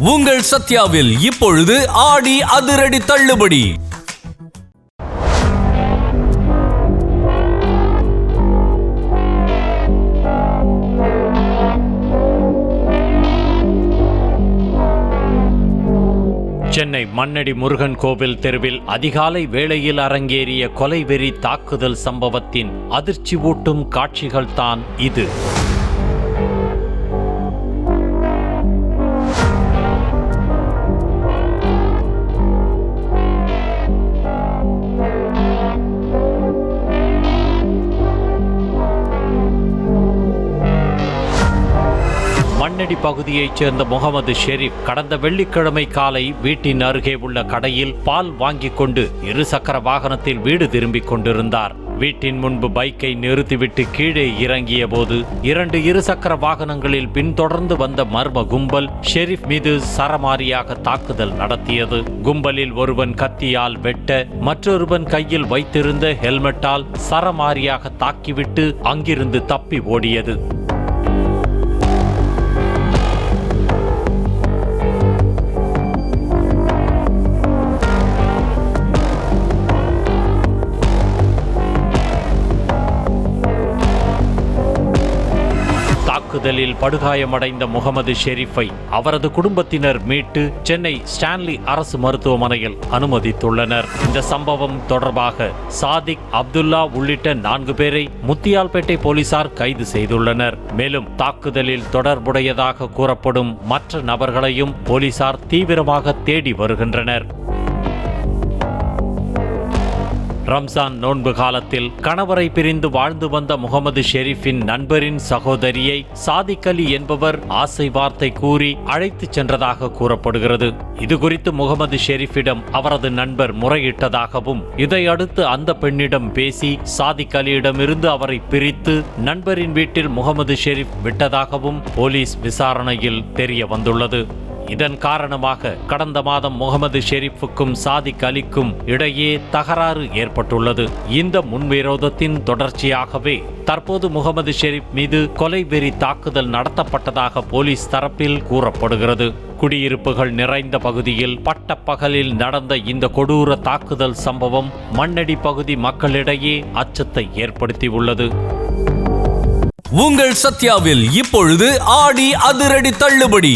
உங்கள் சத்யாவில் இப்பொழுது ஆடி அதிரடி தள்ளுபடி. சென்னை மண்ணடி முருகன் கோவில் தெருவில் அதிகாலை வேளையில் அரங்கேறிய கொலைவெறி தாக்குதல் சம்பவத்தின் அதிர்ச்சி ஊட்டும் காட்சிகள் தான் இது. மண்ணடி பகுதியைச் சேர்ந்த முகமது ஷெரீப் கடந்த வெள்ளிக்கிழமை காலை வீட்டின் அருகே உள்ள கடையில் பால் வாங்கிக் கொண்டு இருசக்கர வாகனத்தில் வீடு திரும்பிக் கொண்டிருந்தார். வீட்டின் முன்பு பைக்கை நிறுத்திவிட்டு கீழே இறங்கிய போது 2 இருசக்கர வாகனங்களில் பின்தொடர்ந்து வந்த மர்ம கும்பல் ஷெரீப் மீது சரமாரியாக தாக்குதல் நடத்தியது. கும்பலில் ஒருவன் கத்தியால் வெட்ட, மற்றொருவன் கையில் வைத்திருந்த ஹெல்மெட்டால் சரமாரியாக தாக்கிவிட்டு அங்கிருந்து தப்பி ஓடியது. தாக்குதலில் படுகாயமடைந்த முகமது ஷெரீப்பை அவரது குடும்பத்தினர் மீட்டு சென்னை ஸ்டான்லி அரசு மருத்துவமனையில் அனுமதித்துள்ளனர். இந்த சம்பவம் தொடர்பாக சாதிக், அப்துல்லா உள்ளிட்ட 4 பேரை முத்தியால்பேட்டை போலீசார் கைது செய்துள்ளனர். மேலும் தாக்குதலில் தொடர்புடையதாக கூறப்படும் மற்ற நபர்களையும் போலீசார் தீவிரமாக தேடி வருகின்றனர். ரம்ஜான் நோன்பு காலத்தில் கணவரை பிரிந்து வாழ்ந்து வந்த முகமது ஷெரீப்பின் நண்பரின் சகோதரியை சாதிக் அலி என்பவர் ஆசை வார்த்தை கூறி அழைத்துச் சென்றதாக கூறப்படுகிறது. இதுகுறித்து முகமது ஷெரீப்பிடம் அவரது நண்பர் முறையிட்டதாகவும், இதையடுத்து அந்த பெண்ணிடம் பேசி சாதிக் அலியிடமிருந்து அவரை பிரித்து நண்பரின் வீட்டில் முகமது ஷெரீப் விட்டதாகவும் போலீஸ் விசாரணையில் தெரிய வந்துள்ளது. இதன் காரணமாக கடந்த மாதம் முகமது ஷெரீப்புக்கும் சாதிக் அலிக்கும் இடையே தகராறு ஏற்பட்டுள்ளது. இந்த முன்விரோதத்தின் தொடர்ச்சியாகவே தற்போது முகமது ஷெரீப் மீது கொலைவெறி தாக்குதல் நடத்தப்பட்டதாக போலீஸ் தரப்பில் கூறப்படுகிறது. குடியிருப்புகள் நிறைந்த பகுதியில் பட்டப்பகலில் நடந்த இந்த கொடூர தாக்குதல் சம்பவம் மண்ணடி பகுதி மக்களிடையே அச்சத்தை ஏற்படுத்தியுள்ளது. உங்கள் சத்யாவில் இப்பொழுது ஆடி அதிரடி தள்ளுபடி.